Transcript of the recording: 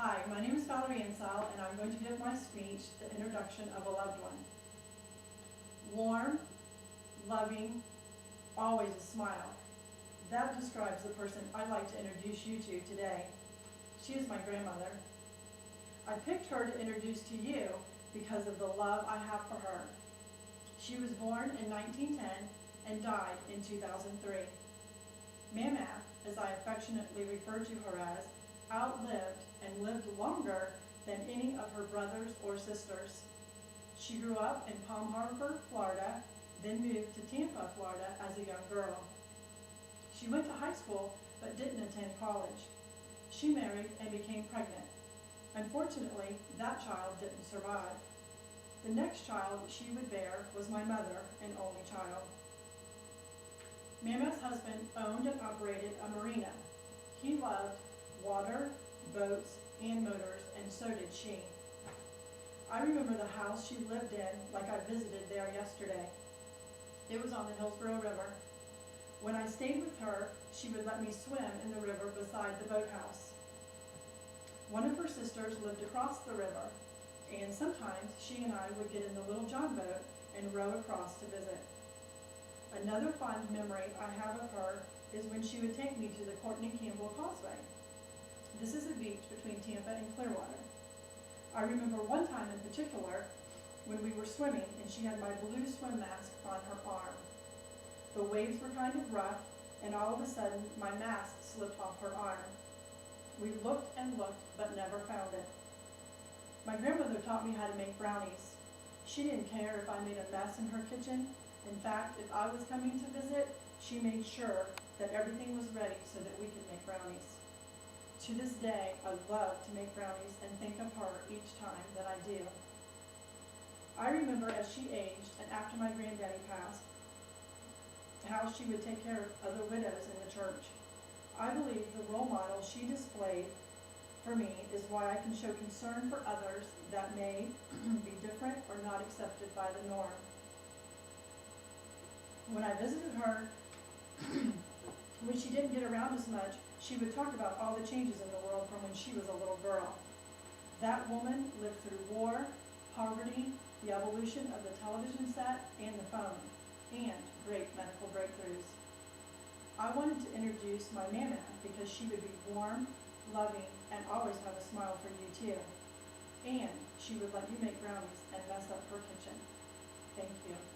Hi, my name is Valerie Ansell, and I'm going to give my speech, The Introduction of a Loved One. Warm, loving, always a smile. That describes the person I'd like to introduce you to today. She is my grandmother. I picked her to introduce to you because of the love I have for her. She was born in 1910 and died in 2003. Mama, as I affectionately refer to her as, outlived and lived longer than any of her brothers or sisters. She grew up in Palm Harbor, Florida, then moved to Tampa, Florida as a young girl. She went to high school but didn't attend college. She married and became pregnant. Unfortunately, that child didn't survive. The next child she would bear was my mother and only child. Mama's husband owned and operated a marina. He loved water, boats, and motors, and so did she. I remember the house she lived in like I visited there yesterday. It was on the Hillsborough River. When I stayed with her, she would let me swim in the river beside the boathouse. One of her sisters lived across the river, and sometimes she and I would get in the Little John boat and row across to visit. Another fond memory I have of her is when she would take me to the Courtney Campbell Causeway. This is a beach between Tampa and Clearwater. I remember one time in particular when we were swimming and she had my blue swim mask on her arm. The waves were kind of rough, and all of a sudden my mask slipped off her arm. We looked and looked but never found it. My grandmother taught me how to make brownies. She didn't care if I made a mess in her kitchen. In fact, if I was coming to visit, she made sure that everything was ready so that we could make brownies. To this day, I love to make brownies and think of her each time that I do. I remember as she aged and after my granddaddy passed, how she would take care of other widows in the church. I believe the role model she displayed for me is why I can show concern for others that may be different or not accepted by the norm. When I visited her, when she didn't get around as much, she would talk about all the changes in the world from when she was a little girl. That woman lived through war, poverty, the evolution of the television set and the phone, and great medical breakthroughs. I wanted to introduce my Mama because she would be warm, loving, and always have a smile for you too. And she would let you make brownies and mess up her kitchen. Thank you.